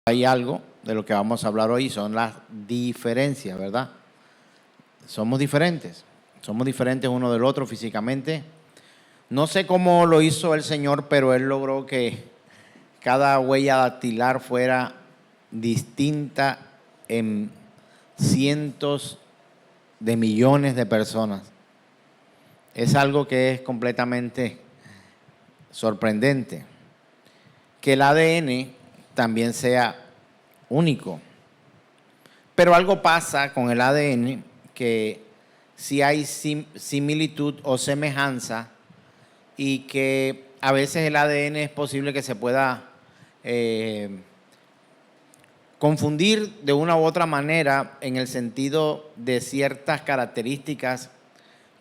Hay algo de lo que vamos a hablar hoy, son las diferencias, ¿verdad? Somos diferentes uno del otro físicamente. No sé cómo lo hizo el Señor, pero Él logró que cada huella dactilar fuera distinta en cientos de millones de personas. Es algo que es completamente sorprendente. Que el ADN también sea único. Pero algo pasa con el ADN que si hay similitud o semejanza y que a veces el ADN es posible que se pueda confundir de una u otra manera en el sentido de ciertas características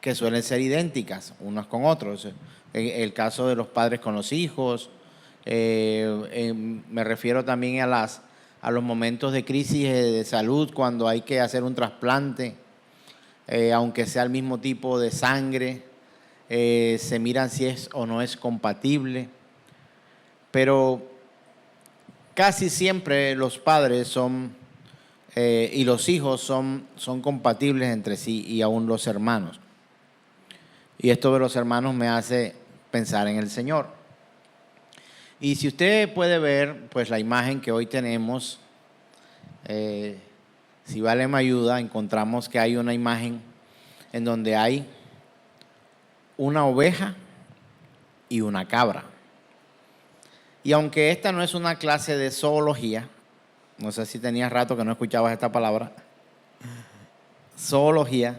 que suelen ser idénticas unos con otros. En el caso de los padres con los hijos, me refiero también a los momentos de crisis de salud cuando hay que hacer un trasplante, aunque sea el mismo tipo de sangre, se miran si es o no es compatible. Pero casi siempre los padres son y los hijos son compatibles entre sí, y aún los hermanos. Y esto de los hermanos me hace pensar en el Señor. Y si usted puede ver, pues la imagen que hoy tenemos, si Vale me ayuda, encontramos que hay una imagen en donde hay una oveja y una cabra. Y aunque esta no es una clase de zoología, no sé si tenías rato que no escuchabas esta palabra, zoología,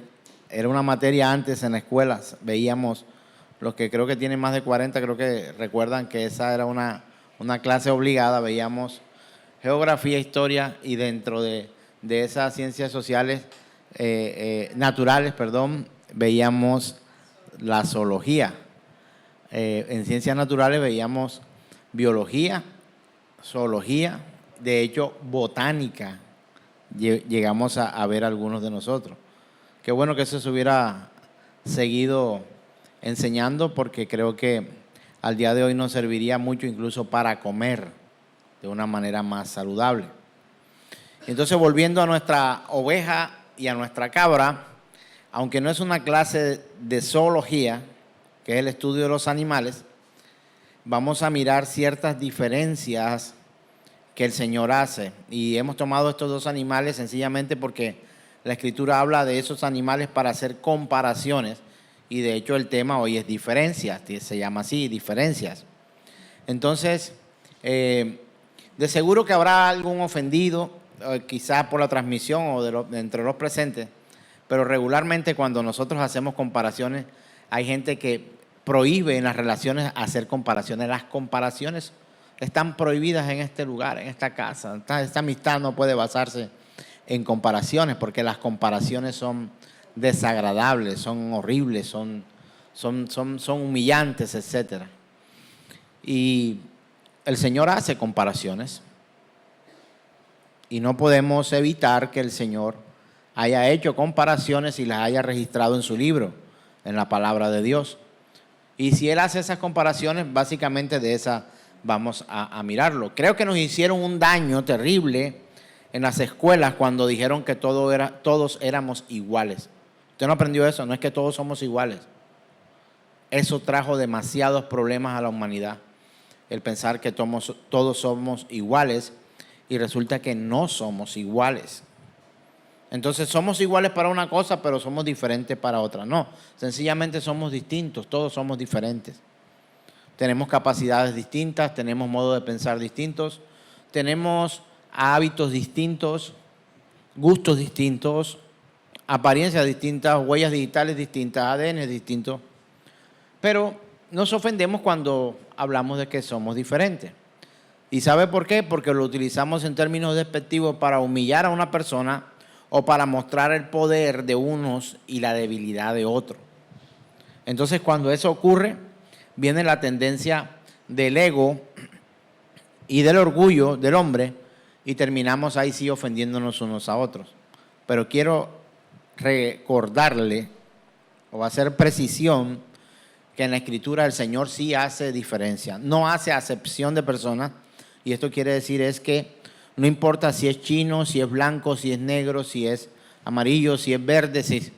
era una materia antes en la escuela, veíamos, los que creo que tienen más de 40, creo que recuerdan que esa era una clase obligada, veíamos geografía, historia, y dentro de esas ciencias sociales, naturales, veíamos la zoología. En ciencias naturales veíamos biología, zoología, de hecho botánica, llegamos a ver algunos de nosotros. Qué bueno que eso se hubiera seguido enseñando, porque creo que al día de hoy nos serviría mucho incluso para comer de una manera más saludable. Entonces, volviendo a nuestra oveja y a nuestra cabra, aunque no es una clase de zoología, que es el estudio de los animales, vamos a mirar ciertas diferencias que el Señor hace. Y hemos tomado estos dos animales sencillamente porque la Escritura habla de esos animales para hacer comparaciones, y de hecho el tema hoy es diferencias, se llama así, diferencias. Entonces, de seguro que habrá algún ofendido, quizás por la transmisión o de entre los presentes, pero regularmente cuando nosotros hacemos comparaciones, hay gente que prohíbe en las relaciones hacer comparaciones. Las comparaciones están prohibidas en este lugar, en esta casa. Esta amistad no puede basarse en comparaciones, porque las comparaciones son desagradables, son horribles, son humillantes, etc. Y el Señor hace comparaciones, y no podemos evitar que el Señor haya hecho comparaciones y las haya registrado en su libro, en la palabra de Dios. Y si Él hace esas comparaciones, básicamente de esas vamos a mirarlo. Creo que nos hicieron un daño terrible en las escuelas cuando dijeron que todos éramos iguales. ¿Usted no aprendió eso? No es que todos somos iguales. Eso trajo demasiados problemas a la humanidad, el pensar que todos somos iguales, y resulta que no somos iguales. Entonces somos iguales para una cosa, pero somos diferentes para otra. No, sencillamente somos distintos, todos somos diferentes. Tenemos capacidades distintas, tenemos modos de pensar distintos, tenemos hábitos distintos, gustos distintos, apariencias distintas, huellas digitales distintas, ADN distintos. Pero nos ofendemos cuando hablamos de que somos diferentes. ¿Y sabe por qué? Porque lo utilizamos en términos despectivos para humillar a una persona o para mostrar el poder de unos y la debilidad de otros. Entonces, cuando eso ocurre, viene la tendencia del ego y del orgullo del hombre, y terminamos ahí sí ofendiéndonos unos a otros. Pero quiero recordarle o hacer precisión que en la Escritura el Señor sí hace diferencia, no hace acepción de personas, y esto quiere decir es que No importa si es chino, si es blanco, si es negro, si es amarillo, si es verde, si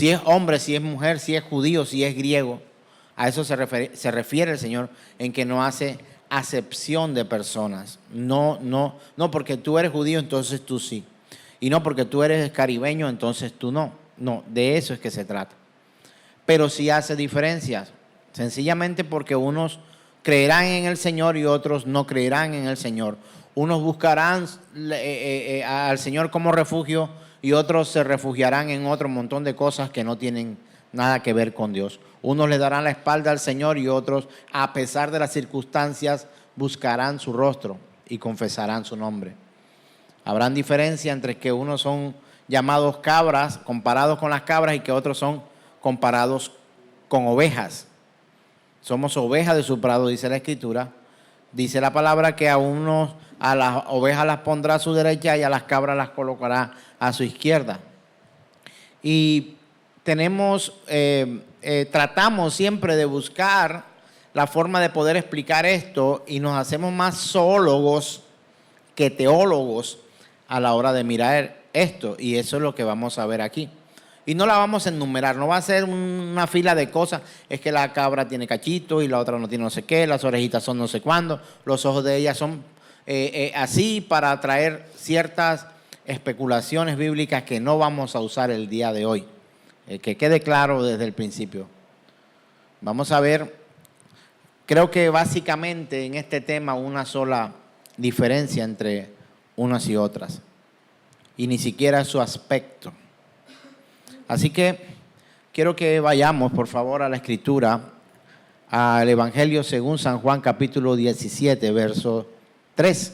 es hombre, si es mujer, si es judío, si es griego. A eso se refiere el Señor en que no hace acepción de personas. No porque tú eres judío, entonces tú sí. Y no porque tú eres caribeño, entonces tú no. No, de eso es que se trata. Pero sí hace diferencias, sencillamente porque unos creerán en el Señor y otros no creerán en el Señor. Unos buscarán al Señor como refugio y otros se refugiarán en otro montón de cosas que no tienen nada que ver con Dios. Unos le darán la espalda al Señor y otros, a pesar de las circunstancias, buscarán su rostro y confesarán su nombre. Habrán diferencia entre que unos son llamados cabras, comparados con las cabras, y que otros son comparados con ovejas. Somos ovejas de su prado, dice la Escritura. Dice la palabra que a las ovejas las pondrá a su derecha y a las cabras las colocará a su izquierda. Y tratamos siempre de buscar la forma de poder explicar esto y nos hacemos más zoólogos que teólogos a la hora de mirar esto, y eso es lo que vamos a ver aquí. Y no la vamos a enumerar, no va a ser una fila de cosas. Es que la cabra tiene cachito y la otra no tiene no sé qué, las orejitas son no sé cuándo, los ojos de ella son así, para traer ciertas especulaciones bíblicas que no vamos a usar el día de hoy. Que quede claro desde el principio. Vamos a ver, creo que básicamente en este tema una sola diferencia entre unas y otras, y ni siquiera su aspecto. Así que quiero que vayamos, por favor, a la Escritura, al Evangelio según San Juan, capítulo 17, verso 3.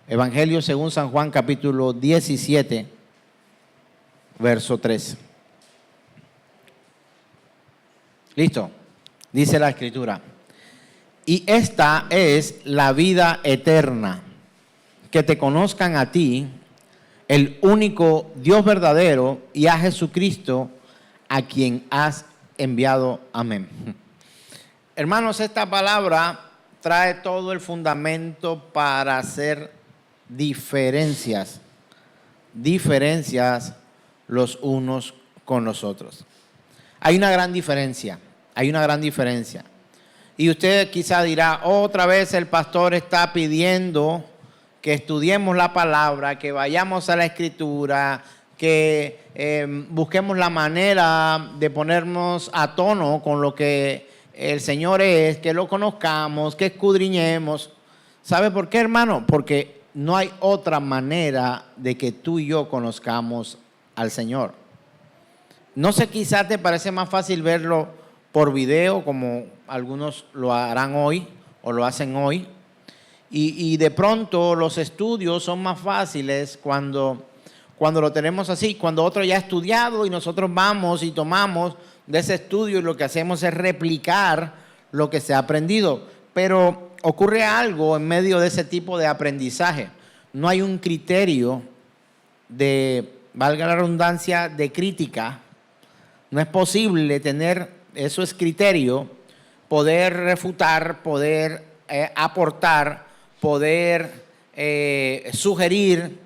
Evangelio según San Juan, capítulo 17, verso 3. ¿Listo? Dice la Escritura: y esta es la vida eterna, que te conozcan a ti, el único Dios verdadero, y a Jesucristo, a quien has enviado. Amén. Hermanos, esta palabra trae todo el fundamento para hacer diferencias los unos con los otros. Hay una gran diferencia. Y usted quizá dirá, otra vez el pastor está pidiendo que estudiemos la palabra, que vayamos a la Escritura, que busquemos la manera de ponernos a tono con lo que el Señor es, que lo conozcamos, que escudriñemos. ¿Sabe por qué, hermano? Porque no hay otra manera de que tú y yo conozcamos al Señor. No sé, quizás te parece más fácil verlo por video, como algunos lo harán hoy o lo hacen hoy. Y de pronto los estudios son más fáciles cuando lo tenemos así, cuando otro ya ha estudiado y nosotros vamos y tomamos de ese estudio y lo que hacemos es replicar lo que se ha aprendido. Pero ocurre algo en medio de ese tipo de aprendizaje. No hay un criterio de, valga la redundancia, de crítica. No es posible tener, eso es criterio, poder refutar, poder aportar, poder sugerir,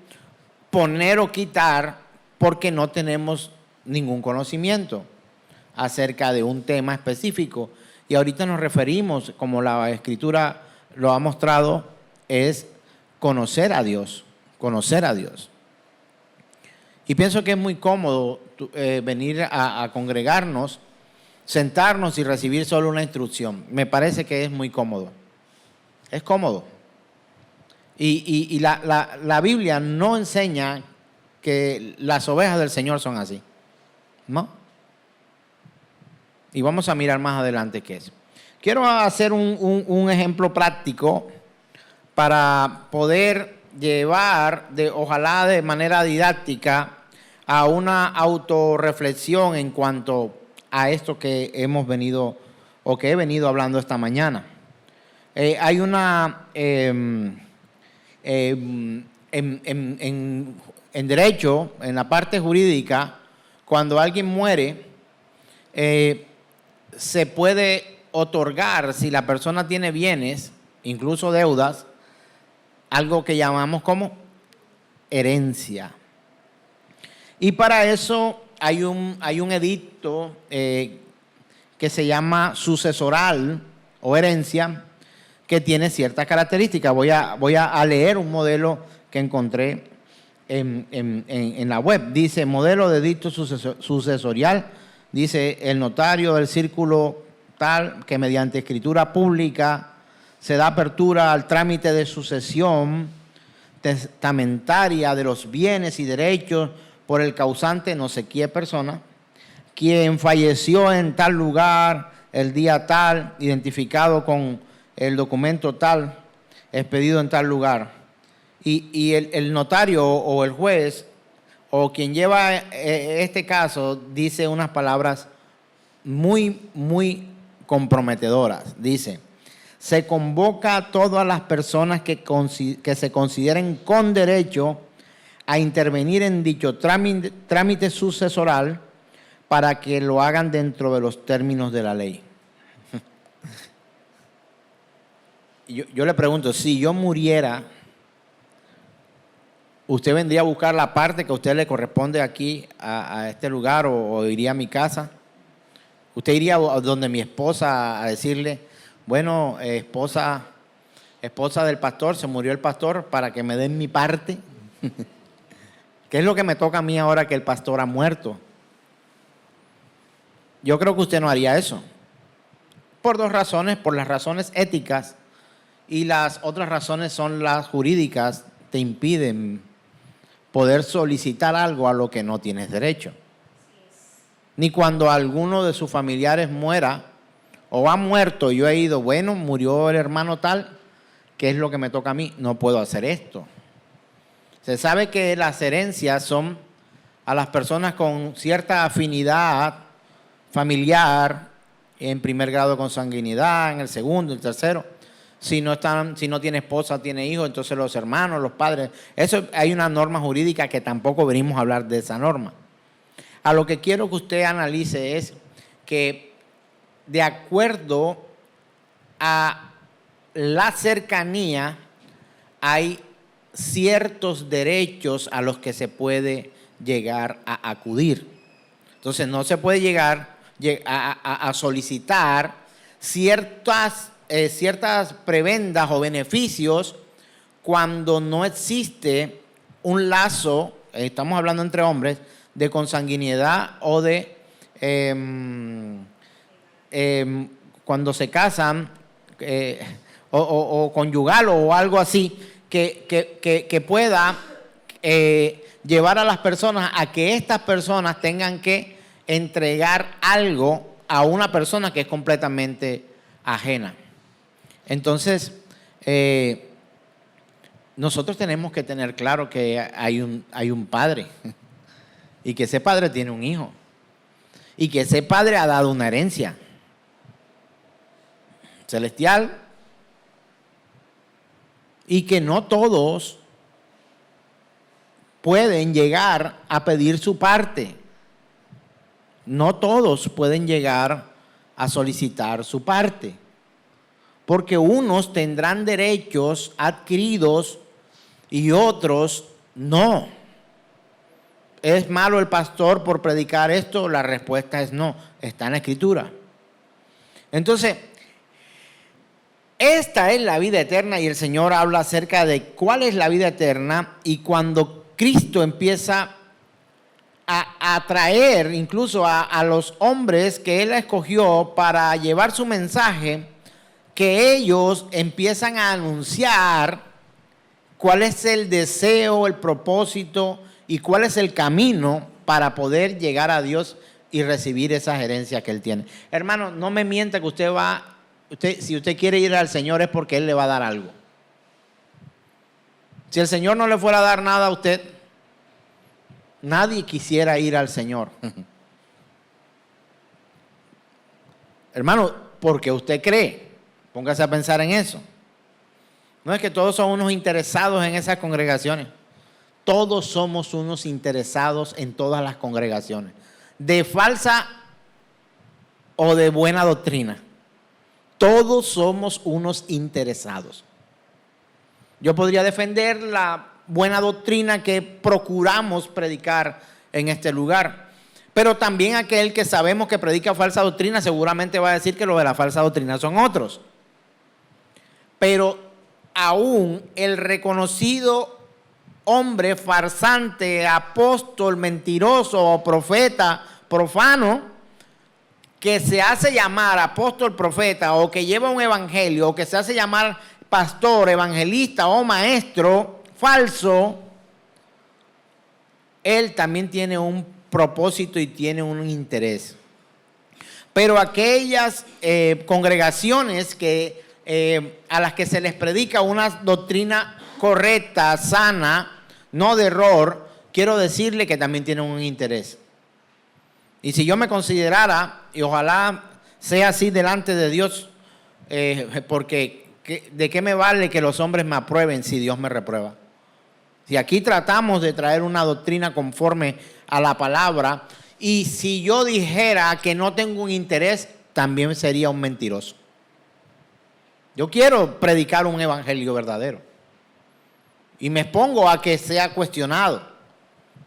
poner o quitar, porque no tenemos ningún conocimiento acerca de un tema específico. Y ahorita nos referimos, como la Escritura lo ha mostrado, es conocer a Dios. Y pienso que es muy cómodo venir a congregarnos, sentarnos y recibir solo una instrucción. Me parece que es muy cómodo. Es cómodo. Y la Biblia no enseña que las ovejas del Señor son así, ¿no? Y vamos a mirar más adelante qué es. Quiero hacer un ejemplo práctico para poder llevar, ojalá de manera didáctica, a una autorreflexión en cuanto a esto que hemos venido o que he venido hablando esta mañana. Hay una... en derecho, en la parte jurídica, cuando alguien muere, se puede otorgar, si la persona tiene bienes, incluso deudas, algo que llamamos como herencia. Y para eso hay un edicto que se llama sucesoral o herencia, que tiene ciertas características. Voy a leer un modelo que encontré en la web. Dice, modelo de edicto sucesorial, dice el notario del círculo tal que mediante escritura pública se da apertura al trámite de sucesión testamentaria de los bienes y derechos por el causante no sé qué persona, quien falleció en tal lugar, el día tal, identificado con el documento tal, expedido en tal lugar. Y el notario o el juez o quien lleva este caso dice unas palabras muy, muy comprometedoras. Dice, se convoca a todas las personas que se consideren con derecho a intervenir en dicho trámite sucesoral para que lo hagan dentro de los términos de la ley. Yo le pregunto, si yo muriera, ¿usted vendría a buscar la parte que a usted le corresponde aquí a este lugar o iría a mi casa? ¿Usted iría a donde mi esposa a decirle, bueno, esposa del pastor, se murió el pastor, para que me den mi parte? ¿Qué es lo que me toca a mí ahora que el pastor ha muerto? Yo creo que usted no haría eso. Por dos razones, por las razones éticas, y las otras razones son las jurídicas, te impiden poder solicitar algo a lo que no tienes derecho. Ni cuando alguno de sus familiares muera o ha muerto, yo he ido, bueno, murió el hermano tal, ¿qué es lo que me toca a mí? No puedo hacer esto. Se sabe que las herencias son a las personas con cierta afinidad familiar, en primer grado de consanguinidad, en el segundo, el tercero. Si no tiene esposa, tiene hijos, entonces los hermanos, los padres. Eso hay una norma jurídica que tampoco venimos a hablar de esa norma. A lo que quiero que usted analice es que de acuerdo a la cercanía hay ciertos derechos a los que se puede llegar a acudir. Entonces no se puede llegar a solicitar ciertas prebendas o beneficios cuando no existe un lazo, estamos hablando entre hombres, de consanguinidad o de cuando se casan o conyugal o algo así, que pueda llevar a las personas a que estas personas tengan que entregar algo a una persona que es completamente ajena. Entonces, nosotros tenemos que tener claro que hay un padre y que ese padre tiene un hijo y que ese padre ha dado una herencia celestial y que no todos pueden llegar a pedir su parte. No todos pueden llegar a solicitar su parte, porque unos tendrán derechos adquiridos y otros no. ¿Es malo el pastor por predicar esto? La respuesta es no, está en la Escritura. Entonces, esta es la vida eterna y el Señor habla acerca de cuál es la vida eterna, y cuando Cristo empieza a atraer incluso a los hombres que Él escogió para llevar su mensaje, que ellos empiezan a anunciar cuál es el deseo, el propósito y cuál es el camino para poder llegar a Dios y recibir esas herencias que Él tiene. Hermano, no me mienta que si usted quiere ir al Señor es porque Él le va a dar algo. Si el Señor no le fuera a dar nada a usted, nadie quisiera ir al Señor. Hermano, porque usted cree, póngase a pensar en eso. No es que todos son unos interesados en esas congregaciones. Todos somos unos interesados en todas las congregaciones, de falsa o de buena doctrina. Todos somos unos interesados. Yo podría defender la buena doctrina que procuramos predicar en este lugar. Pero también aquel que sabemos que predica falsa doctrina seguramente va a decir que lo de la falsa doctrina son otros. Pero aún el reconocido hombre farsante, apóstol, mentiroso o profeta profano, que se hace llamar apóstol, profeta, o que lleva un evangelio, o que se hace llamar pastor, evangelista o maestro falso, él también tiene un propósito y tiene un interés. Pero aquellas congregaciones a las que se les predica una doctrina correcta, sana, no de error, quiero decirle que también tienen un interés. Y si yo me considerara, y ojalá sea así delante de Dios, porque ¿de qué me vale que los hombres me aprueben si Dios me reprueba? Si aquí tratamos de traer una doctrina conforme a la palabra, y si yo dijera que no tengo un interés, también sería un mentiroso. Yo quiero predicar un evangelio verdadero y me expongo a que sea cuestionado.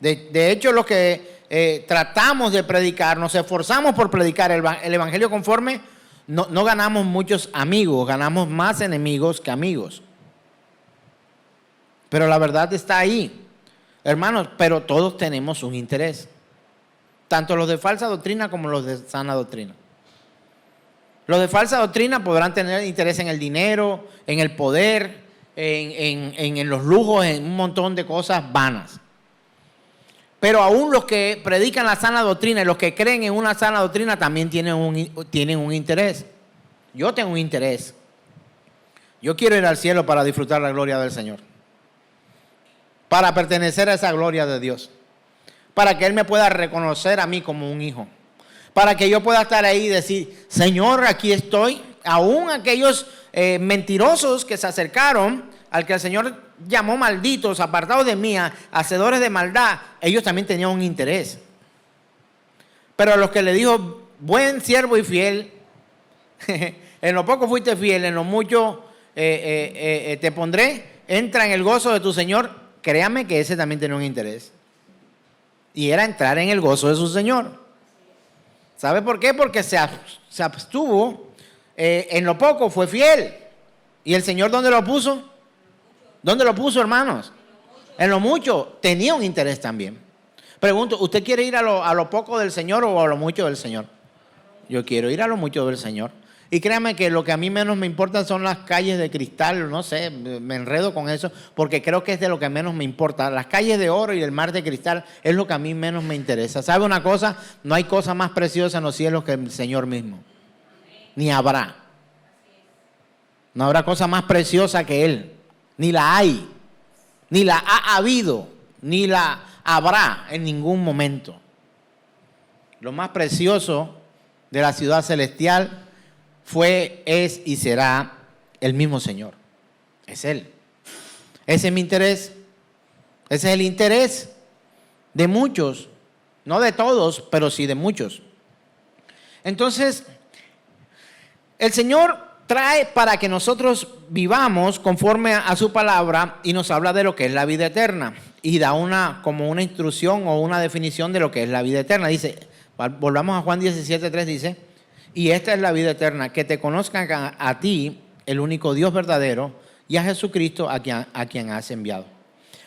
De hecho, lo que tratamos de predicar, nos esforzamos por predicar el evangelio conforme, no ganamos muchos amigos, ganamos más enemigos que amigos. Pero la verdad está ahí, hermanos, pero todos tenemos un interés, tanto los de falsa doctrina como los de sana doctrina. Los de falsa doctrina podrán tener interés en el dinero, en el poder, en los lujos, en un montón de cosas vanas. Pero aún los que predican la sana doctrina y los que creen en una sana doctrina también tienen un interés. Yo tengo un interés. Yo quiero ir al cielo para disfrutar la gloria del Señor, para pertenecer a esa gloria de Dios, para que Él me pueda reconocer a mí como un hijo, para que yo pueda estar ahí y decir, Señor, aquí estoy. Aún aquellos mentirosos que se acercaron, al que el Señor llamó malditos, apartados de mí, hacedores de maldad, ellos también tenían un interés. Pero a los que le dijo, buen siervo y fiel, en lo poco fuiste fiel, en lo mucho te pondré, entra en el gozo de tu Señor. Créame que ese también tenía un interés, y era entrar en el gozo de su Señor. ¿Sabe por qué? Porque se abstuvo, en lo poco fue fiel. ¿Y el Señor dónde lo puso? ¿Dónde lo puso, hermanos? En lo mucho. Tenía un interés también. Pregunto, ¿usted quiere ir a lo poco del Señor o a lo mucho del Señor? Yo quiero ir a lo mucho del Señor. Y créame que lo que a mí menos me importa son las calles de cristal, no sé, me enredo con eso, porque creo que es de lo que menos me importa. Las calles de oro y el mar de cristal es lo que a mí menos me interesa. ¿Sabe una cosa? No hay cosa más preciosa en los cielos que el Señor mismo. Ni habrá. No habrá cosa más preciosa que Él. Ni la hay. Ni la ha habido. Ni la habrá en ningún momento. Lo más precioso de la ciudad celestial fue, es y será el mismo Señor. Es Él. Ese es mi interés. Ese es el interés de muchos. No de todos, pero sí de muchos. Entonces, el Señor trae para que nosotros vivamos conforme a su palabra, y nos habla de lo que es la vida eterna. Y da como una instrucción o una definición de lo que es la vida eterna. Dice, volvamos a Juan 17:3, dice, y esta es la vida eterna, que te conozcan a ti, el único Dios verdadero, y a Jesucristo a quien has enviado.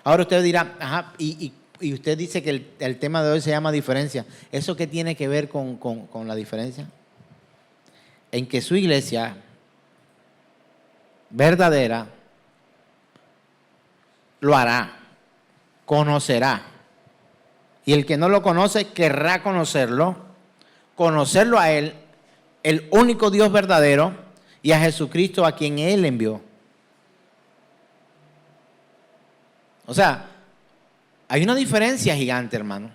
Ahora usted dirá, ajá, y usted dice que el tema de hoy se llama diferencia. ¿Eso qué tiene que ver con la diferencia? En que su iglesia verdadera lo hará, conocerá. Y el que no lo conoce querrá conocerlo a Él, el único Dios verdadero, y a Jesucristo a quien Él envió. O sea, hay una diferencia gigante, hermano.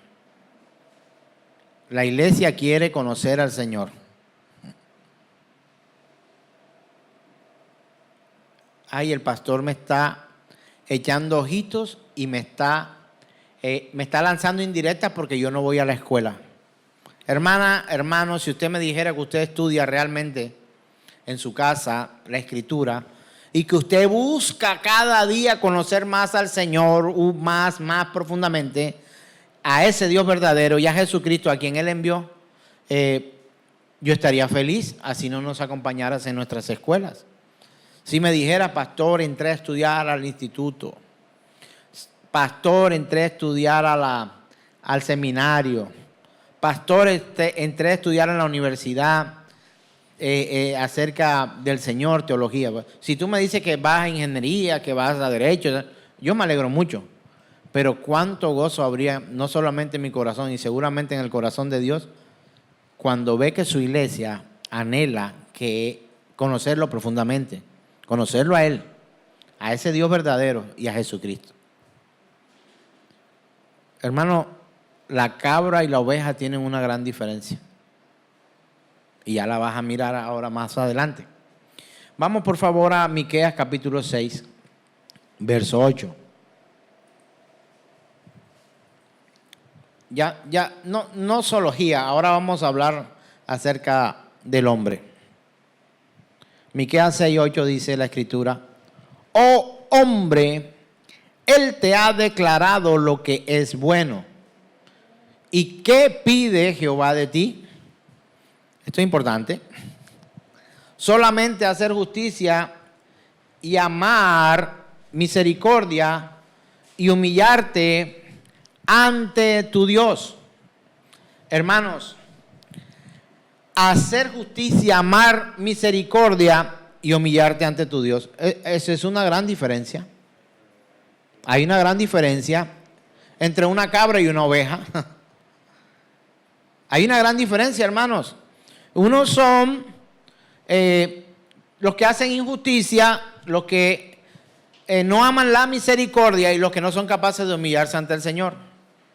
La iglesia quiere conocer al Señor. Ay, el pastor me está echando ojitos y me está lanzando indirectas porque yo no voy a la escuela. Hermana, hermano, si usted me dijera que usted estudia realmente en su casa la Escritura, y que usted busca cada día conocer más al Señor, más profundamente, a ese Dios verdadero y a Jesucristo a quien Él envió, yo estaría feliz, así no nos acompañaras en nuestras escuelas. Si me dijera, pastor, entré a estudiar al instituto, pastor, entré a estudiar al seminario, pastor, entré a estudiar en la universidad acerca del Señor, teología. Si tú me dices que vas a ingeniería, que vas a derecho, yo me alegro mucho. Pero cuánto gozo habría, no solamente en mi corazón, y seguramente en el corazón de Dios, cuando ve que su iglesia anhela que conocerlo profundamente, conocerlo a Él, a ese Dios verdadero y a Jesucristo. Hermano, la cabra y la oveja tienen una gran diferencia. Y ya la vas a mirar ahora más adelante. Vamos por favor a Miqueas capítulo 6, verso 8. No zoología, ahora vamos a hablar acerca del hombre. Miqueas 6:8 dice la escritura: oh hombre, Él te ha declarado lo que es bueno. ¿Y qué pide Jehová de ti? Esto es importante. Solamente hacer justicia y amar misericordia y humillarte ante tu Dios. Hermanos, hacer justicia, amar misericordia y humillarte ante tu Dios, esa es una gran diferencia. Hay una gran diferencia entre una cabra y una oveja. Hay una gran diferencia, hermanos. Unos son los que hacen injusticia, los que no aman la misericordia y los que no son capaces de humillarse ante el Señor.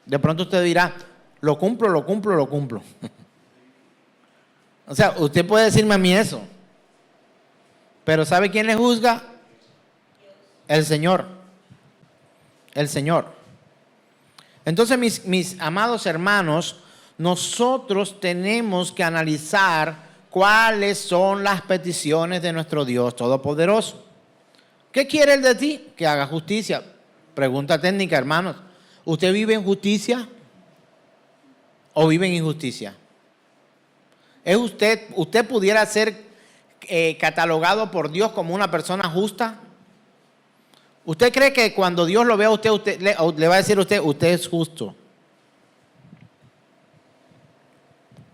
De pronto usted dirá, lo cumplo. O sea, usted puede decirme a mí eso. Pero ¿sabe quién le juzga? El Señor. El Señor. Entonces, mis amados hermanos, nosotros tenemos que analizar cuáles son las peticiones de nuestro Dios Todopoderoso. ¿Qué quiere Él de ti? Que haga justicia. Pregunta técnica, hermanos. ¿Usted vive en justicia o vive en injusticia? ¿Usted pudiera ser catalogado por Dios como una persona justa? ¿Usted cree que cuando Dios lo vea a usted le va a decir a usted es justo?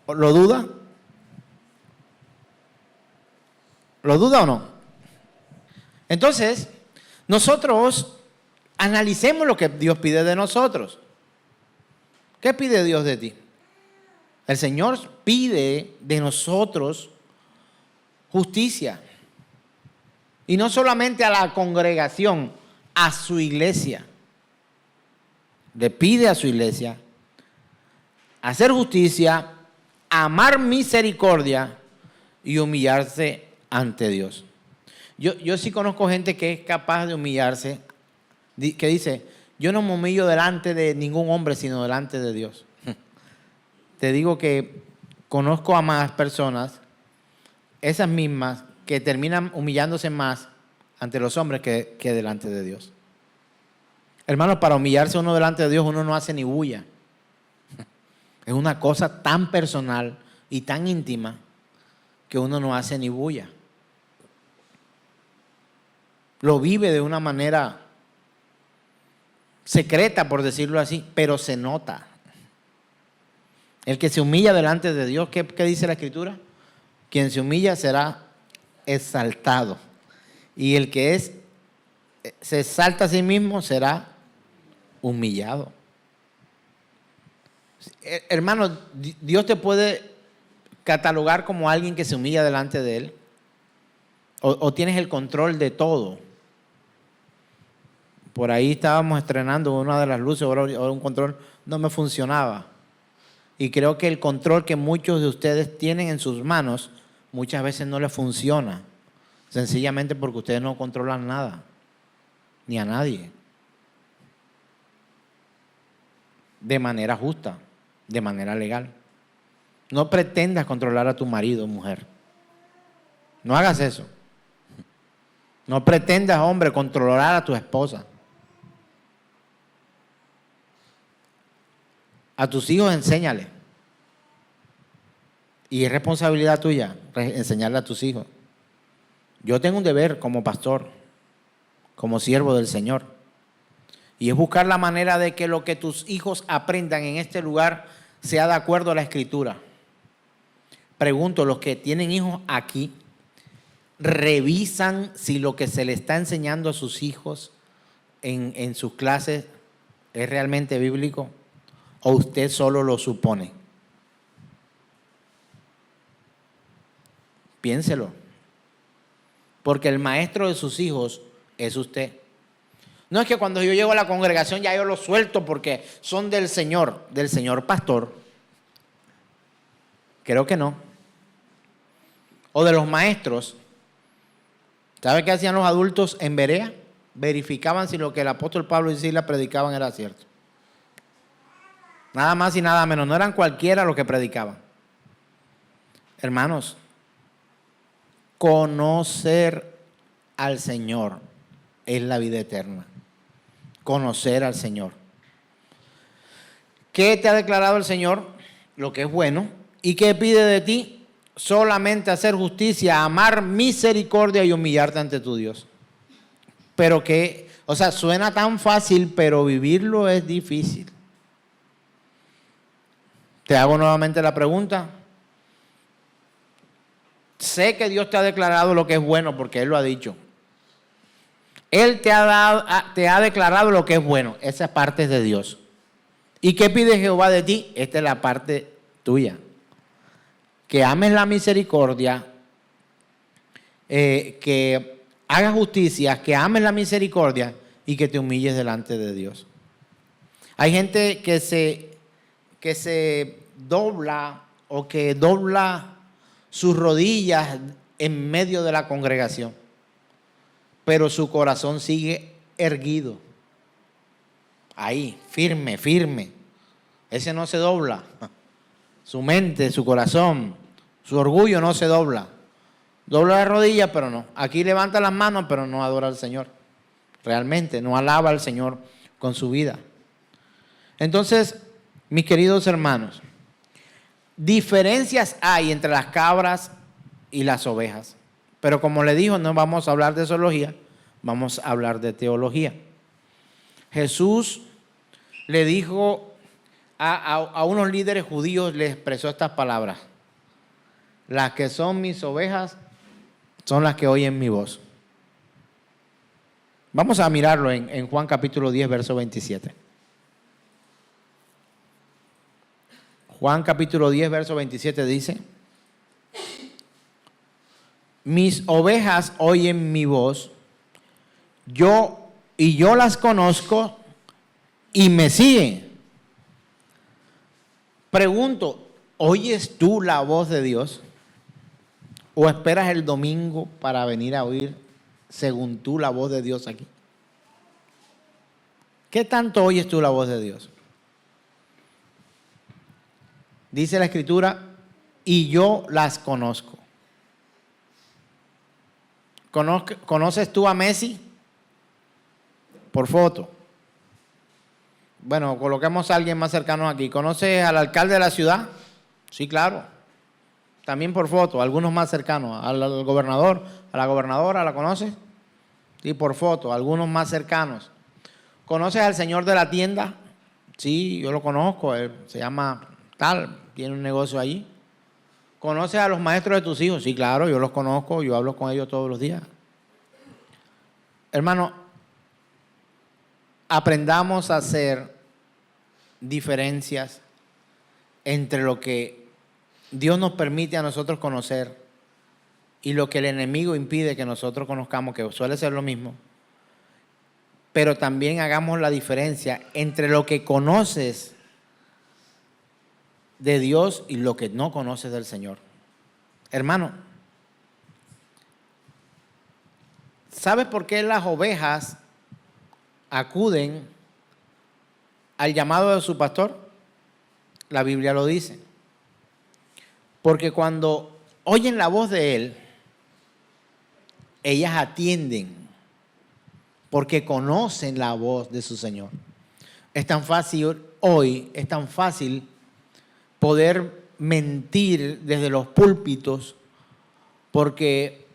¿Lo duda? ¿Lo duda o no? Entonces, nosotros analicemos lo que Dios pide de nosotros. ¿Qué pide Dios de ti? El Señor pide de nosotros justicia. Y no solamente a la congregación, a su iglesia. Le pide a su iglesia hacer justicia, amar misericordia y humillarse ante Dios. Yo sí conozco gente que es capaz de humillarse, que dice, yo no me humillo delante de ningún hombre, sino delante de Dios. Te digo que conozco a más personas, esas mismas, que terminan humillándose más ante los hombres que delante de Dios. Hermanos, para humillarse uno delante de Dios, uno no hace ni bulla. Es una cosa tan personal y tan íntima que uno no hace ni bulla. Lo vive de una manera secreta, por decirlo así, pero se nota. El que se humilla delante de Dios, ¿qué dice la Escritura? Quien se humilla será exaltado. Y el que se exalta a sí mismo será humillado. Hermano, Dios te puede catalogar como alguien que se humilla delante de Él. O tienes el control de todo. Por ahí estábamos estrenando una de las luces, ahora un control no me funcionaba. Y creo que el control que muchos de ustedes tienen en sus manos muchas veces no les funciona. Sencillamente porque ustedes no controlan nada, ni a nadie. De manera justa, de manera legal. No pretendas controlar a tu marido o mujer. No hagas eso. No pretendas, hombre, controlar a tu esposa. A tus hijos enséñale. Y es responsabilidad tuya enseñarle a tus hijos. Yo tengo un deber como pastor, como siervo del Señor. Y es buscar la manera de que lo que tus hijos aprendan en este lugar sea de acuerdo a la Escritura. Pregunto, los que tienen hijos aquí, ¿revisan si lo que se le está enseñando a sus hijos en sus clases es realmente bíblico? ¿O usted solo lo supone? Piénselo. Porque el maestro de sus hijos es usted. No es que cuando yo llego a la congregación ya yo los suelto porque son del Señor pastor. Creo que no. O de los maestros. ¿Sabe qué hacían los adultos en Berea? Verificaban si lo que el apóstol Pablo y Silas predicaban era cierto. Nada más y nada menos. No eran cualquiera los que predicaban. Hermanos, conocer al Señor es la vida eterna. Conocer al Señor. ¿Qué te ha declarado el Señor? Lo que es bueno. ¿Y qué pide de ti? Solamente hacer justicia, amar misericordia y humillarte ante tu Dios. Pero que, suena tan fácil, pero vivirlo es difícil. Te hago nuevamente la pregunta. Sé que Dios te ha declarado lo que es bueno porque Él lo ha dicho. Él te ha declarado lo que es bueno. Esa parte es de Dios. ¿Y qué pide Jehová de ti? Esta es la parte tuya. Que ames la misericordia, que hagas justicia, que ames la misericordia y que te humilles delante de Dios. Hay gente que se dobla o que dobla sus rodillas en medio de la congregación, pero su corazón sigue erguido. Ahí, firme, firme. Ese no se dobla. Su mente, su corazón, su orgullo no se dobla. Dobla la rodilla, pero no. Aquí levanta las manos, pero no adora al Señor. Realmente, no alaba al Señor con su vida. Entonces, mis queridos hermanos, diferencias hay entre las cabras y las ovejas. Pero como le dijo, no vamos a hablar de zoología, vamos a hablar de teología. Jesús le dijo a unos líderes judíos, les expresó estas palabras: las que son mis ovejas son las que oyen mi voz. Vamos a mirarlo en Juan capítulo 10, verso 27. Juan capítulo 10, verso 27 dice: mis ovejas oyen mi voz, yo las conozco y me siguen. Pregunto, ¿oyes tú la voz de Dios? ¿O esperas el domingo para venir a oír, según tú, la voz de Dios aquí? ¿Qué tanto oyes tú la voz de Dios? Dice la Escritura, y yo las conozco. ¿Conoces tú a Messi? Por foto. Bueno, coloquemos a alguien más cercano aquí. ¿Conoces al alcalde de la ciudad? Sí, claro. También por foto, algunos más cercanos. Al gobernador, a la gobernadora, ¿la conoces? Sí, por foto, algunos más cercanos. ¿Conoces al señor de la tienda? Sí, yo lo conozco, él se llama tal, tiene un negocio allí. ¿Conoces a los maestros de tus hijos? Sí, claro, yo los conozco, yo hablo con ellos todos los días. Hermano, aprendamos a hacer diferencias entre lo que Dios nos permite a nosotros conocer y lo que el enemigo impide que nosotros conozcamos, que suele ser lo mismo. Pero también hagamos la diferencia entre lo que conoces de Dios y lo que no conoces del Señor. Hermano, ¿sabes por qué las ovejas acuden al llamado de su pastor? La Biblia lo dice. Porque cuando oyen la voz de Él, ellas atienden porque conocen la voz de su Señor. Es tan fácil hoy, es tan fácil poder mentir desde los púlpitos porque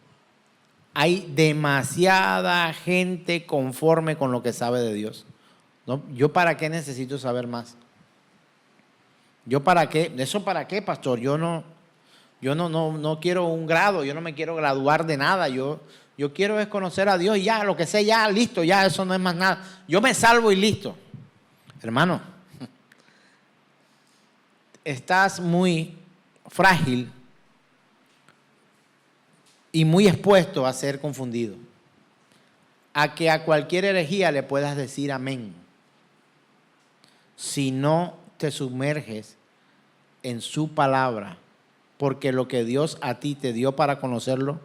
hay demasiada gente conforme con lo que sabe de Dios. ¿No? ¿Yo para qué necesito saber más? ¿Yo para qué? ¿Eso para qué, pastor? Yo no quiero un grado, yo no me quiero graduar de nada, yo quiero es conocer a Dios y ya, lo que sé ya, listo, ya, eso no es más nada. Yo me salvo y listo. Hermano, estás muy frágil y muy expuesto a ser confundido, a que a cualquier herejía le puedas decir amén, si no te sumerges en su palabra, porque lo que Dios a ti te dio para conocerlo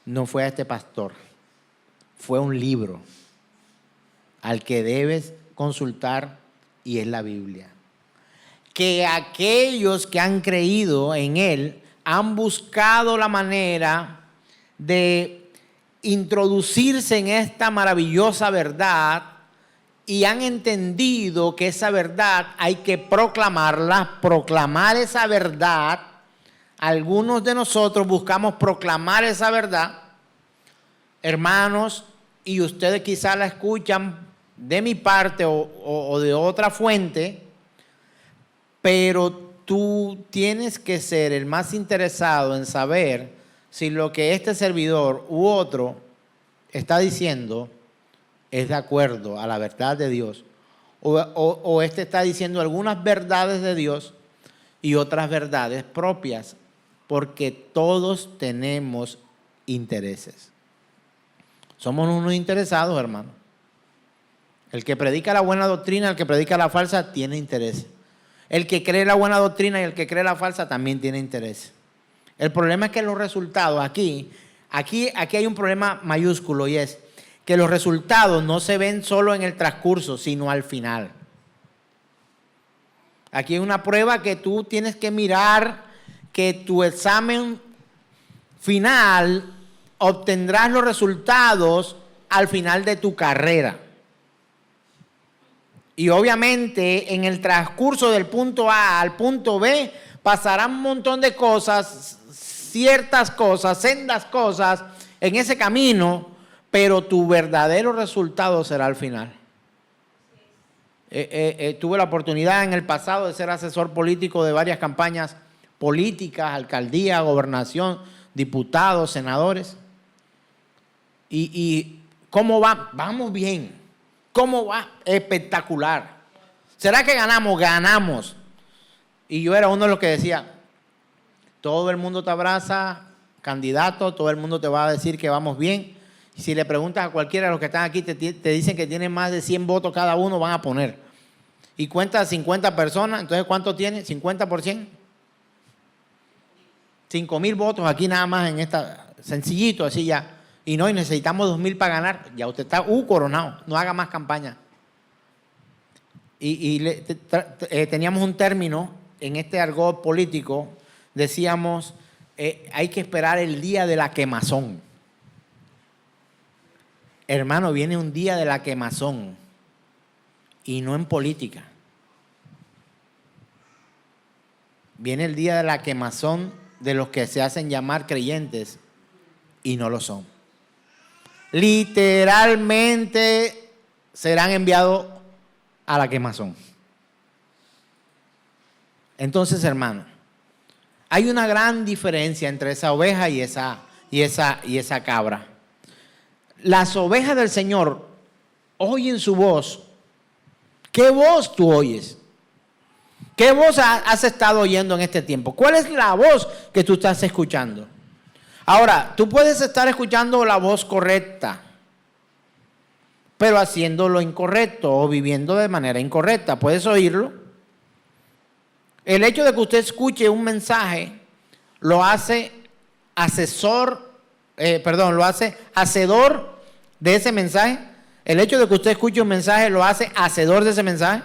no fue a este pastor, fue un libro al que debes consultar y es la Biblia. Que aquellos que han creído en Él han buscado la manera de introducirse en esta maravillosa verdad y han entendido que esa verdad hay que proclamarla, proclamar esa verdad. Algunos de nosotros buscamos proclamar esa verdad, hermanos, y ustedes quizás la escuchan de mi parte o de otra fuente, pero tú tienes que ser el más interesado en saber si lo que este servidor u otro está diciendo es de acuerdo a la verdad de Dios, o este está diciendo algunas verdades de Dios y otras verdades propias, porque todos tenemos intereses. Somos unos interesados, hermano. El que predica la buena doctrina, el que predica la falsa, tiene interés. El que cree la buena doctrina y el que cree la falsa también tiene interés. El problema es que los resultados, aquí hay un problema mayúsculo, y es que los resultados no se ven solo en el transcurso, sino al final. Aquí hay una prueba que tú tienes que mirar, que tu examen final obtendrás los resultados al final de tu carrera. Y obviamente en el transcurso del punto A al punto B pasarán un montón de cosas, ciertas cosas, sendas cosas en ese camino, pero tu verdadero resultado será al final. Tuve la oportunidad en el pasado de ser asesor político de varias campañas políticas, alcaldía, gobernación, diputados, senadores. ¿Y cómo va? Vamos bien. ¿Cómo va? Espectacular. ¿Será que ganamos? Ganamos. Y yo era uno de los que decía, todo el mundo te abraza, candidato, todo el mundo te va a decir que vamos bien. Y si le preguntas a cualquiera de los que están aquí, te dicen que tienen más de 100 votos cada uno, van a poner. Y cuenta 50 personas, entonces ¿cuánto tiene? 50%. 5,000 votos aquí nada más en esta, sencillito así ya. Y necesitamos 2,000 para ganar. Ya usted está coronado, no haga más campaña. Teníamos un término en este argot político, decíamos, hay que esperar el día de la quemazón. Hermano, viene un día de la quemazón y no en política. Viene el día de la quemazón de los que se hacen llamar creyentes y no lo son. Literalmente serán enviados a la quemazón. Entonces, hermano, hay una gran diferencia entre esa oveja y esa cabra. Las ovejas del Señor oyen su voz. ¿Qué voz tú oyes? ¿Qué voz has estado oyendo en este tiempo? ¿Cuál es la voz que tú estás escuchando? Ahora, tú puedes estar escuchando la voz correcta, pero haciendo lo incorrecto o viviendo de manera incorrecta. ¿Puedes oírlo? El hecho de que usted escuche un mensaje lo hace hacedor de ese mensaje. El hecho de que usted escuche un mensaje lo hace hacedor de ese mensaje.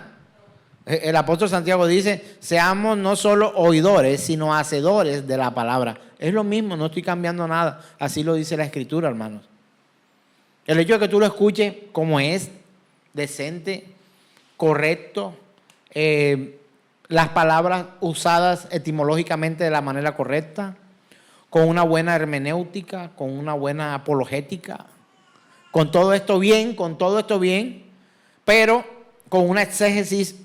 El apóstol Santiago dice, seamos no solo oidores, sino hacedores de la palabra. Es lo mismo, no estoy cambiando nada. Así lo dice la Escritura, hermanos. El hecho de que tú lo escuches como es, decente, correcto, las palabras usadas etimológicamente de la manera correcta, con una buena hermenéutica, con una buena apologética, con todo esto bien, pero con una exégesis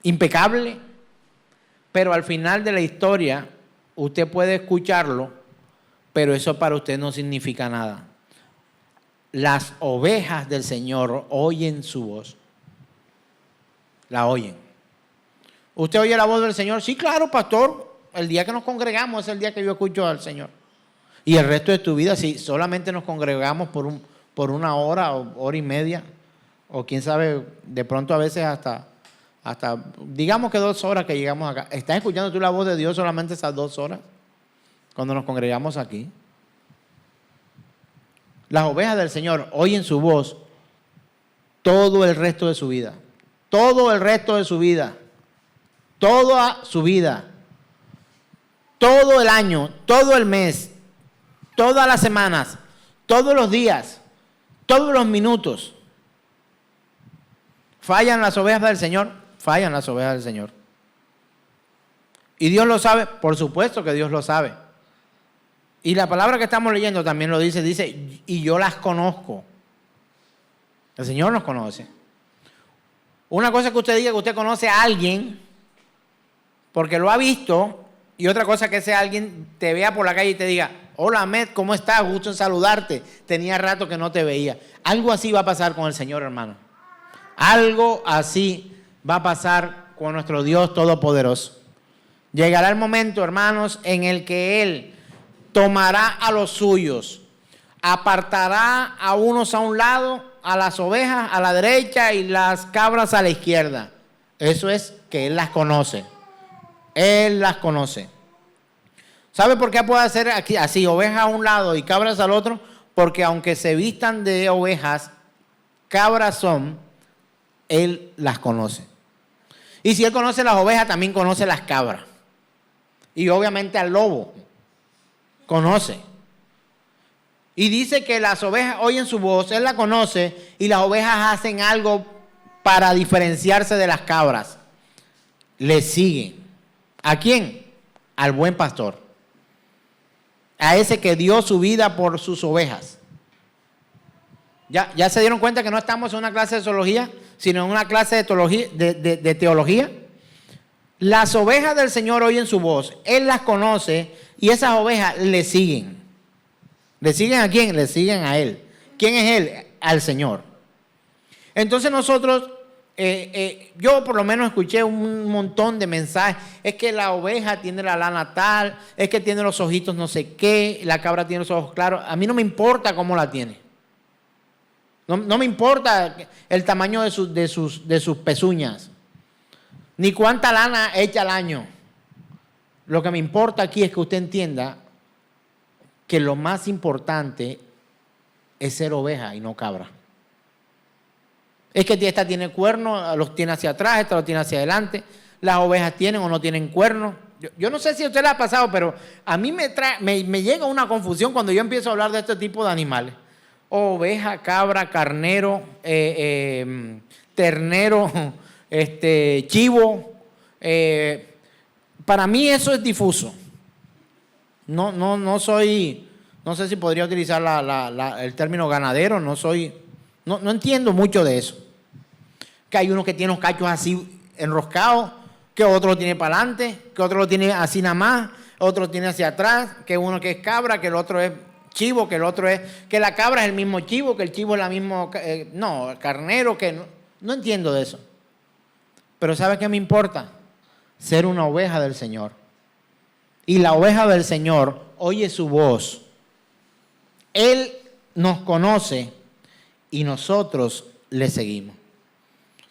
impecable. Pero al final de la historia, usted puede escucharlo, pero eso para usted no significa nada. Las ovejas del Señor oyen su voz. La oyen. ¿Usted oye la voz del Señor? Sí, claro, pastor. El día que nos congregamos es el día que yo escucho al Señor. Y el resto de tu vida, si solamente nos congregamos por una hora o hora y media, o quién sabe, de pronto a veces hasta digamos que 2 horas que llegamos acá. ¿Estás escuchando tú la voz de Dios solamente esas 2 horas? Cuando nos congregamos aquí. Las ovejas del Señor oyen su voz todo el resto de su vida. Todo el resto de su vida. Toda su vida. Todo el año, todo el mes, todas las semanas, todos los días, todos los minutos. ¿Fallan las ovejas del Señor? Fallan las ovejas del Señor. ¿Y Dios lo sabe? Por supuesto que Dios lo sabe. Y la palabra que estamos leyendo también lo dice, y yo las conozco. El Señor nos conoce. Una cosa es que usted diga que usted conoce a alguien porque lo ha visto, y otra cosa que ese alguien te vea por la calle y te diga, hola Ahmed, ¿cómo estás? Gusto en saludarte. Tenía rato que no te veía. Algo así va a pasar con el Señor, hermano. Algo así va a pasar con nuestro Dios Todopoderoso. Llegará el momento, hermanos, en el que Él tomará a los suyos, apartará a unos a un lado, a las ovejas a la derecha y las cabras a la izquierda. Eso es que Él las conoce. Él las conoce. ¿Sabe por qué puede hacer aquí así, ovejas a un lado y cabras al otro? Porque aunque se vistan de ovejas, cabras son, Él las conoce. Y si Él conoce las ovejas, también conoce las cabras. Y obviamente al lobo conoce. Y dice que las ovejas oyen su voz, Él la conoce, y las ovejas hacen algo para diferenciarse de las cabras. Le siguen. ¿A quién? Al buen pastor. A ese que dio su vida por sus ovejas. ¿Ya se dieron cuenta que no estamos en una clase de zoología, sino en una clase de teología? Las ovejas del Señor oyen su voz, Él las conoce y esas ovejas le siguen. ¿Le siguen a quién? Le siguen a Él. ¿Quién es Él? Al Señor. Entonces nosotros, yo por lo menos escuché un montón de mensajes. Es que la oveja tiene la lana tal, es que tiene los ojitos no sé qué, la cabra tiene los ojos claros. A mí no me importa cómo la tiene. No me importa el tamaño de sus pezuñas, ni cuánta lana echa al año. Lo que me importa aquí es que usted entienda que lo más importante es ser oveja y no cabra. Es que esta tiene cuernos, los tiene hacia atrás, esta los tiene hacia adelante. Las ovejas tienen o no tienen cuernos. Yo no sé si a usted le ha pasado, pero a mí me llega una confusión cuando yo empiezo a hablar de este tipo de animales. Oveja, cabra, carnero, ternero, chivo. Para mí eso es difuso. No soy, no sé si podría utilizar el término ganadero, no entiendo mucho de eso. Que hay uno que tiene los cachos así enroscados, que otro lo tiene para adelante, que otro lo tiene así nada más, otro tiene hacia atrás, que uno que es cabra, que el otro es chivo, que el otro es, que la cabra es el mismo chivo, que el chivo es la misma, carnero, que no entiendo de eso. Pero ¿sabe qué me importa? Ser una oveja del Señor. Y la oveja del Señor oye su voz. Él nos conoce y nosotros le seguimos.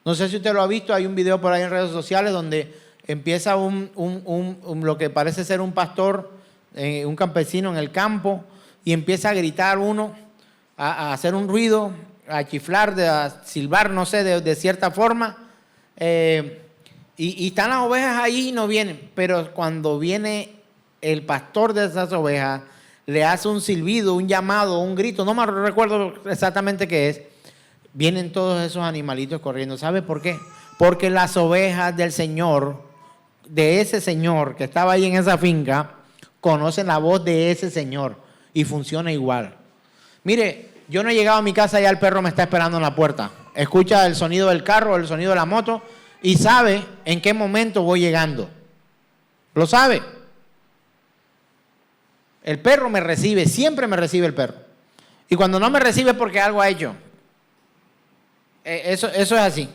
No sé si usted lo ha visto, hay un video por ahí en redes sociales donde empieza lo que parece ser un pastor, un campesino en el campo, y empieza a gritar uno, a hacer un ruido, a chiflar, a silbar, no sé, de cierta forma. Y están las ovejas ahí y no vienen. Pero cuando viene el pastor de esas ovejas le hace un silbido, un llamado, un grito, no me recuerdo exactamente qué es, vienen todos esos animalitos corriendo. ¿Sabe por qué? Porque las ovejas del Señor, de ese Señor que estaba ahí en esa finca, conocen la voz de ese Señor y funciona igual. Mire, yo no he llegado a mi casa y ya el perro me está esperando en la puerta. Escucha el sonido del carro, el sonido de la moto y sabe en qué momento voy llegando. Lo sabe. El perro me recibe, siempre me recibe el perro. Y cuando no me recibe es porque algo ha hecho. Eso es así.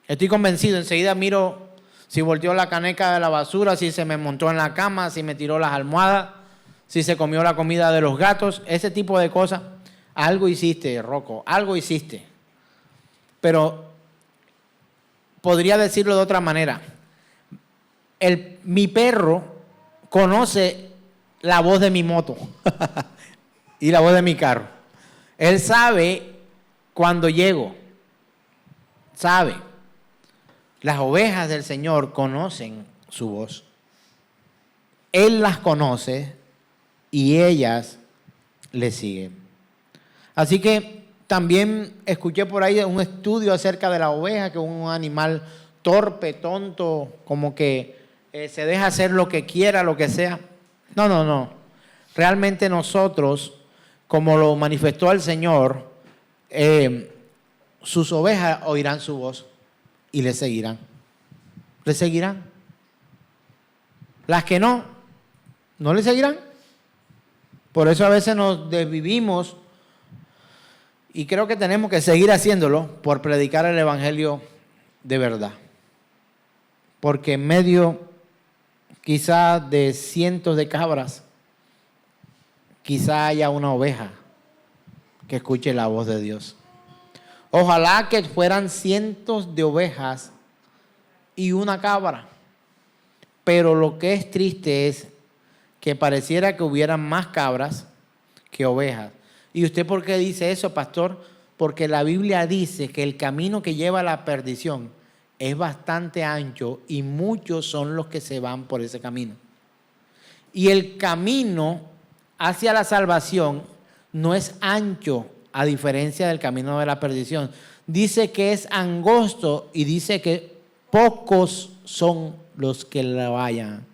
Estoy convencido, enseguida miro si volteó la caneca de la basura, si se me montó en la cama, si me tiró las almohadas, si se comió la comida de los gatos, ese tipo de cosas. Algo hiciste, Rocco, algo hiciste. Pero podría decirlo de otra manera. Mi perro conoce la voz de mi moto y la voz de mi carro. Él sabe cuando llego. Sabe. Las ovejas del Señor conocen su voz. Él las conoce y ellas le siguen. Así que también escuché por ahí un estudio acerca de la oveja, que es un animal torpe, tonto, como que se deja hacer lo que quiera, lo que sea. No. Realmente nosotros, como lo manifestó el Señor, sus ovejas oirán su voz y le seguirán. Le seguirán. Las que no le seguirán. Por eso a veces nos desvivimos y creo que tenemos que seguir haciéndolo por predicar el evangelio de verdad. Porque en medio quizá de cientos de cabras, quizá haya una oveja que escuche la voz de Dios. Ojalá que fueran cientos de ovejas y una cabra. Pero lo que es triste es que pareciera que hubieran más cabras que ovejas. ¿Y usted por qué dice eso, pastor? Porque la Biblia dice que el camino que lleva a la perdición es bastante ancho y muchos son los que se van por ese camino. Y el camino hacia la salvación no es ancho, a diferencia del camino de la perdición. Dice que es angosto y dice que pocos son los que la vayan.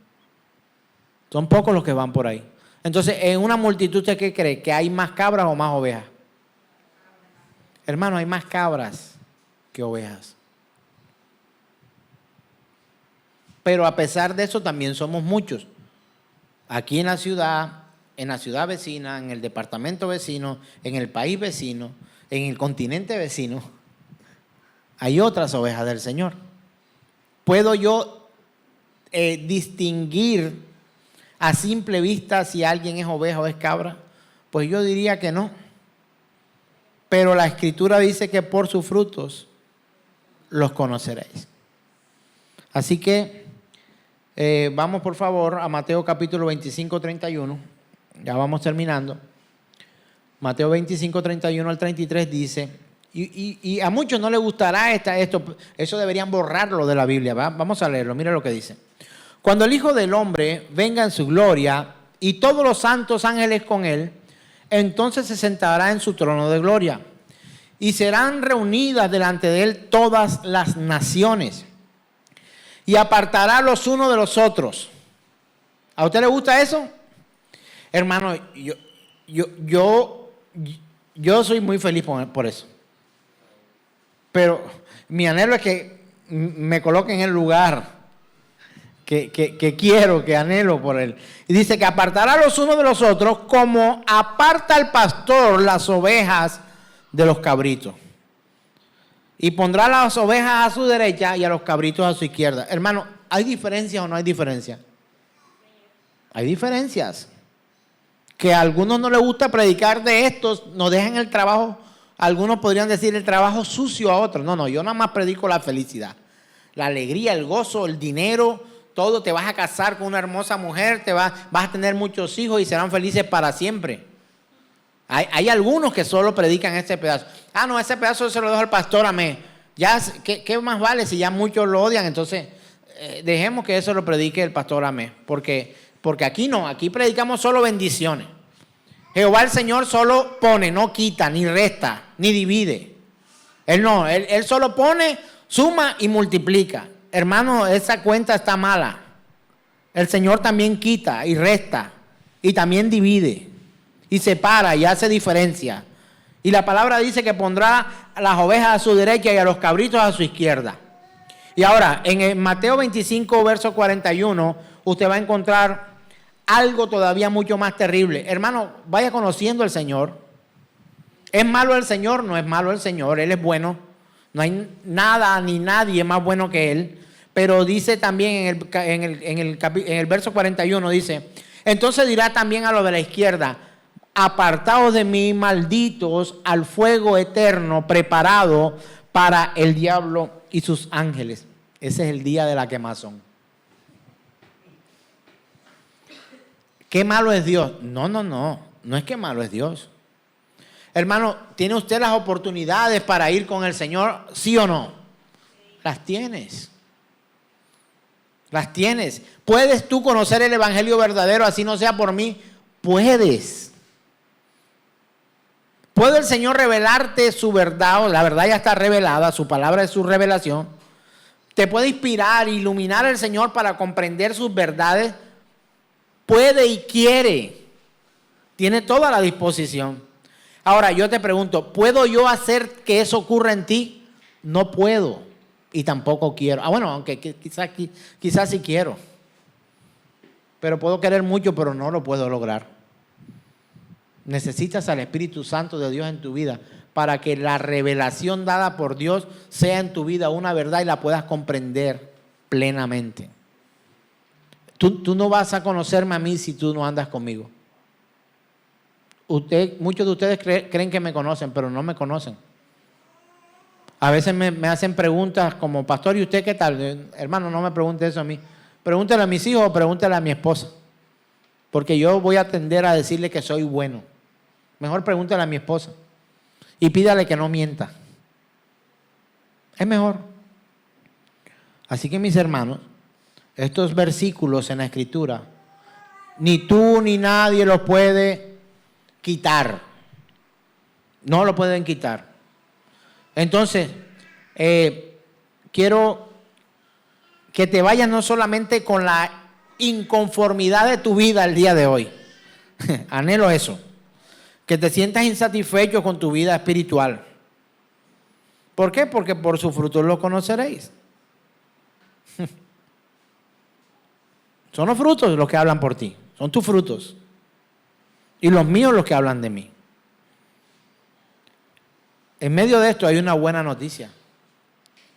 Son pocos los que van por ahí. Entonces, en una multitud, ¿usted qué cree? ¿Que hay más cabras o más ovejas? Hermano, hay más cabras que ovejas. Pero a pesar de eso, también somos muchos. Aquí en la ciudad vecina, en el departamento vecino, en el país vecino, en el continente vecino, hay otras ovejas del Señor. ¿Puedo yo distinguir a simple vista si alguien es oveja o es cabra? Pues yo diría que no. Pero la Escritura dice que por sus frutos los conoceréis. Así que vamos por favor a Mateo capítulo 25, 31. Ya vamos terminando. Mateo 25, 31 al 33 dice, y a muchos no les gustará esto, eso deberían borrarlo de la Biblia, ¿va? Vamos a leerlo, mira lo que dice. Cuando el Hijo del Hombre venga en su gloria y todos los santos ángeles con él, entonces se sentará en su trono de gloria y serán reunidas delante de él todas las naciones y apartará los unos de los otros. ¿A usted le gusta eso? Hermano, yo soy muy feliz por eso. Pero mi anhelo es que me coloquen en el lugar que quiero, que anhelo por él. Y dice que apartará los unos de los otros como aparta el pastor las ovejas de los cabritos. Y pondrá las ovejas a su derecha y a los cabritos a su izquierda. Hermano, ¿hay diferencias o no hay diferencias? Hay diferencias. Que a algunos no les gusta predicar de estos, nos dejan el trabajo, algunos podrían decir el trabajo sucio a otros. No, yo nada más predico la felicidad, la alegría, el gozo, el dinero, todo. Te vas a casar con una hermosa mujer, vas a tener muchos hijos y serán felices para siempre. Hay algunos que solo predican este pedazo. No, ese pedazo se lo dejo al pastor, amén. Ya, ¿qué más vale si ya muchos lo odian? Entonces, dejemos que eso lo predique el pastor Amé, porque aquí no, aquí predicamos solo bendiciones. Jehová el Señor solo pone, no quita, ni resta, ni divide. Él solo pone, suma y multiplica. Hermano, esa cuenta está mala. El Señor también quita y resta y también divide y separa y hace diferencia. Y la palabra dice que pondrá a las ovejas a su derecha y a los cabritos a su izquierda. Y ahora, en el Mateo 25, verso 41, usted va a encontrar algo todavía mucho más terrible. Hermano, vaya conociendo al Señor. ¿Es malo el Señor? No es malo el Señor, Él es bueno. No hay nada ni nadie más bueno que Él. Pero dice también en el verso 41, dice, entonces dirá también a los de la izquierda, apartaos de mí, malditos, al fuego eterno preparado para el diablo y sus ángeles. Ese es el día de la quemazón. ¿Qué malo es Dios? No es que malo es Dios. Hermano, ¿tiene usted las oportunidades para ir con el Señor? ¿Sí o no? Las tienes. Las tienes. ¿Puedes tú conocer el evangelio verdadero así no sea por mí? Puedes. ¿Puede el Señor revelarte su verdad? La verdad ya está revelada, su palabra es su revelación. ¿Te puede inspirar, iluminar el Señor para comprender sus verdades? Puede y quiere. Tiene toda la disposición. Ahora yo te pregunto, ¿puedo yo hacer que eso ocurra en ti? No puedo y tampoco quiero. Bueno, aunque quizás sí quiero. Pero puedo querer mucho, pero no lo puedo lograr. Necesitas al Espíritu Santo de Dios en tu vida para que la revelación dada por Dios sea en tu vida una verdad y la puedas comprender plenamente. Tú no vas a conocerme a mí si tú no andas conmigo. Muchos de ustedes creen que me conocen, pero no me conocen. A veces me hacen preguntas como, pastor, ¿y usted qué tal? Hermano, no me pregunte eso a mí. Pregúntale a mis hijos o pregúntale a mi esposa. Porque yo voy a tender a decirle que soy bueno. Mejor pregúntale a mi esposa. Y pídale que no mienta. Es mejor. Así que mis hermanos, estos versículos en la Escritura, ni tú ni nadie los puede quitar. No lo pueden quitar. Entonces, quiero que te vayas no solamente con la inconformidad de tu vida el día de hoy. Anhelo eso. Que te sientas insatisfecho con tu vida espiritual. ¿Por qué? Porque por sus frutos los conoceréis. Son los frutos los que hablan por ti. Son tus frutos. Y los míos los que hablan de mí. En medio de esto hay una buena noticia.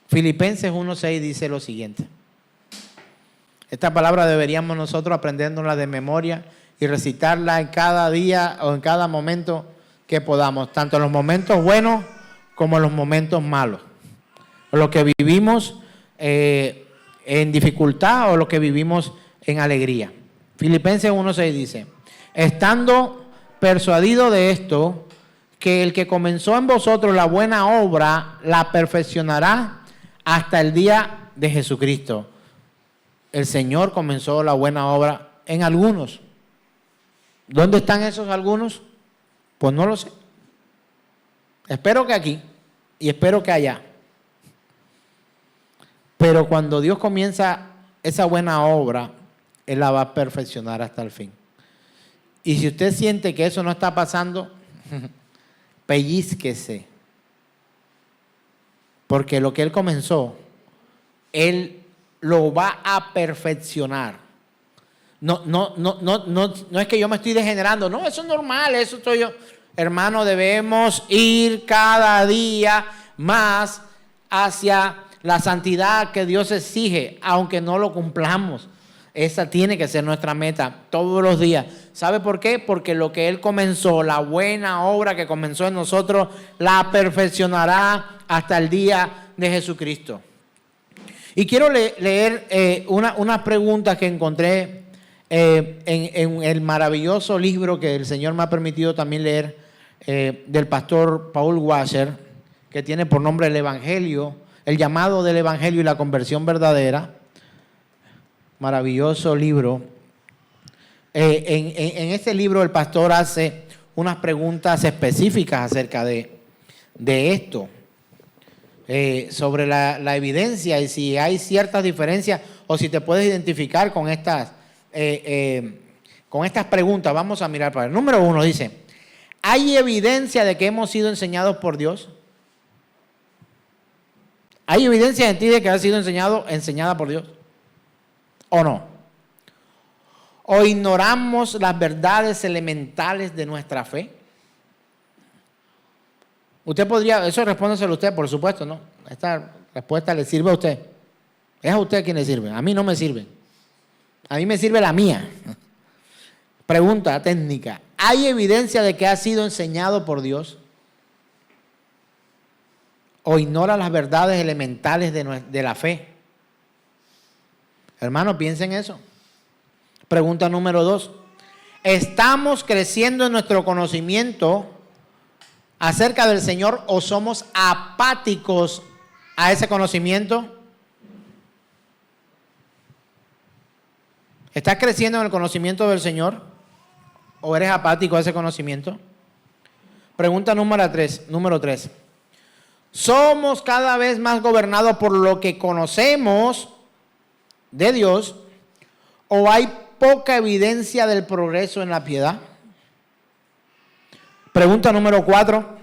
Filipenses 1:6 dice lo siguiente. Esta palabra deberíamos nosotros aprendernosla de memoria y recitarla en cada día o en cada momento que podamos, tanto en los momentos buenos como en los momentos malos. O lo que vivimos en dificultad o lo que vivimos en alegría. Filipenses 1:6 dice, estando persuadido de esto, que el que comenzó en vosotros la buena obra, la perfeccionará hasta el día de Jesucristo. El Señor comenzó la buena obra en algunos. ¿Dónde están esos algunos? Pues no lo sé. Espero que aquí y espero que allá. Pero cuando Dios comienza esa buena obra, Él la va a perfeccionar hasta el fin. Y si usted siente que eso no está pasando, pellízquese. Porque lo que Él comenzó, Él lo va a perfeccionar. No es que yo me estoy degenerando. No, eso es normal, eso estoy yo. Hermano, debemos ir cada día más hacia la santidad que Dios exige, aunque no lo cumplamos. Esa tiene que ser nuestra meta todos los días. ¿Sabe por qué? Porque lo que Él comenzó, la buena obra que comenzó en nosotros, la perfeccionará hasta el día de Jesucristo. Y quiero leer unas preguntas que encontré en el maravilloso libro que el Señor me ha permitido también leer del pastor Paul Washer, que tiene por nombre El Evangelio, el llamado del Evangelio y la conversión verdadera. maravilloso libro. En este libro el pastor hace unas preguntas específicas acerca de esto, sobre la evidencia y si hay ciertas diferencias o si te puedes identificar con estas preguntas. Vamos a mirar para el número 1. Dice: ¿hay evidencia de que hemos sido enseñados por Dios? ¿Hay evidencia en ti de que has sido enseñada por Dios? ¿O no? ¿O ignoramos las verdades elementales de nuestra fe? Usted podría, eso respóndaselo a usted, por supuesto, ¿no? Esta respuesta le sirve a usted. Es a usted quien le sirve, a mí no me sirve. A mí me sirve la mía. Pregunta técnica: ¿hay evidencia de que ha sido enseñado por Dios? ¿O ignora las verdades elementales de la fe? Hermano, piensen en eso. Pregunta número 2. ¿Estamos creciendo en nuestro conocimiento acerca del Señor o somos apáticos a ese conocimiento? ¿Estás creciendo en el conocimiento del Señor o eres apático a ese conocimiento? Pregunta número 3. ¿Somos cada vez más gobernados por lo que conocemos de Dios o hay poca evidencia del progreso en la piedad? Pregunta número 4.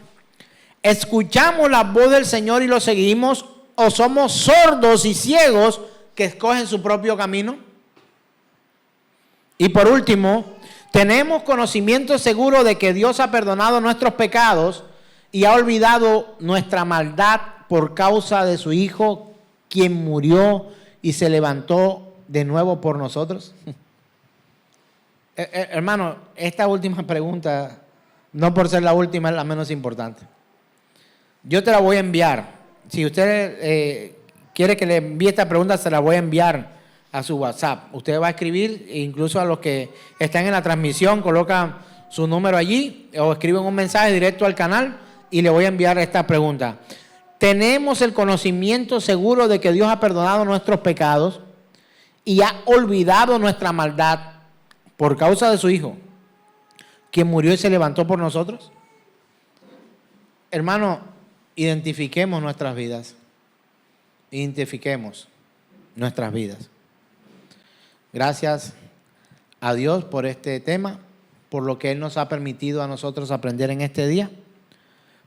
¿Escuchamos la voz del Señor y lo seguimos o somos sordos y ciegos que escogen su propio camino? Y por último, ¿tenemos conocimiento seguro de que Dios ha perdonado nuestros pecados y ha olvidado nuestra maldad por causa de su Hijo, quien murió y se levantó de nuevo por nosotros? Hermano, esta última pregunta, no por ser la última, es la menos importante. Yo te la voy a enviar. Si usted quiere que le envíe esta pregunta, se la voy a enviar a su WhatsApp. Usted va a escribir, incluso a los que están en la transmisión, colocan su número allí o escriben un mensaje directo al canal y le voy a enviar esta pregunta. ¿Tenemos el conocimiento seguro de que Dios ha perdonado nuestros pecados y ha olvidado nuestra maldad por causa de su Hijo, quien murió y se levantó por nosotros? Hermano, identifiquemos nuestras vidas. Identifiquemos nuestras vidas. Gracias a Dios por este tema, por lo que Él nos ha permitido a nosotros aprender en este día,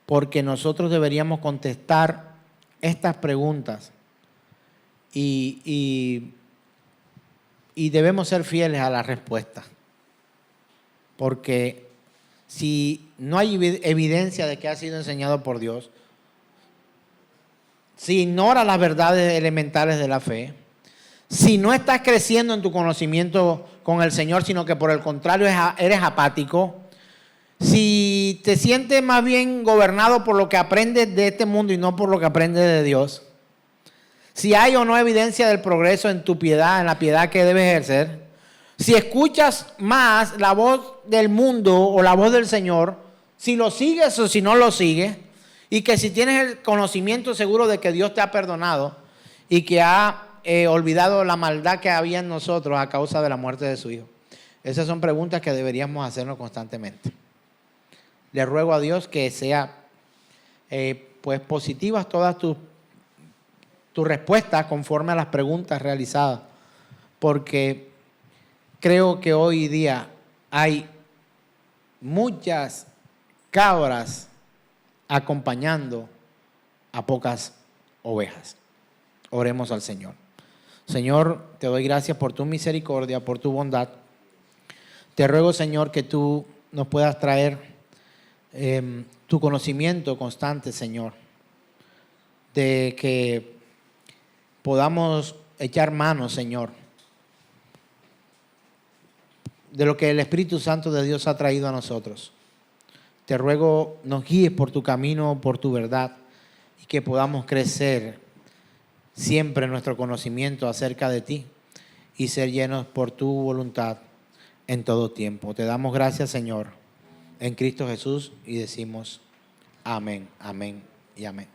porque nosotros deberíamos contestar estas preguntas y debemos ser fieles a la respuesta. Porque si no hay evidencia de que ha sido enseñado por Dios, si ignora las verdades elementales de la fe, si no estás creciendo en tu conocimiento con el Señor, sino que por el contrario eres apático, si te sientes más bien gobernado por lo que aprendes de este mundo y no por lo que aprendes de Dios, si hay o no evidencia del progreso en tu piedad, en la piedad que debes ejercer, si escuchas más la voz del mundo o la voz del Señor, si lo sigues o si no lo sigues, y que si tienes el conocimiento seguro de que Dios te ha perdonado y que ha olvidado la maldad que había en nosotros a causa de la muerte de su Hijo. Esas son preguntas que deberíamos hacernos constantemente. Le ruego a Dios que sea pues positivas todas tus respuestas conforme a las preguntas realizadas, porque creo que hoy día hay muchas cabras acompañando a pocas ovejas. Oremos al Señor. Señor, te doy gracias por tu misericordia, por tu bondad. Te ruego, Señor, que tú nos puedas traer tu conocimiento constante, Señor, de que podamos echar mano, Señor, de lo que el Espíritu Santo de Dios ha traído a nosotros. Te ruego nos guíes por tu camino, por tu verdad, y que podamos crecer siempre en nuestro conocimiento acerca de ti y ser llenos por tu voluntad en todo tiempo. Te damos gracias, Señor, en Cristo Jesús, y decimos amén, amén y amén.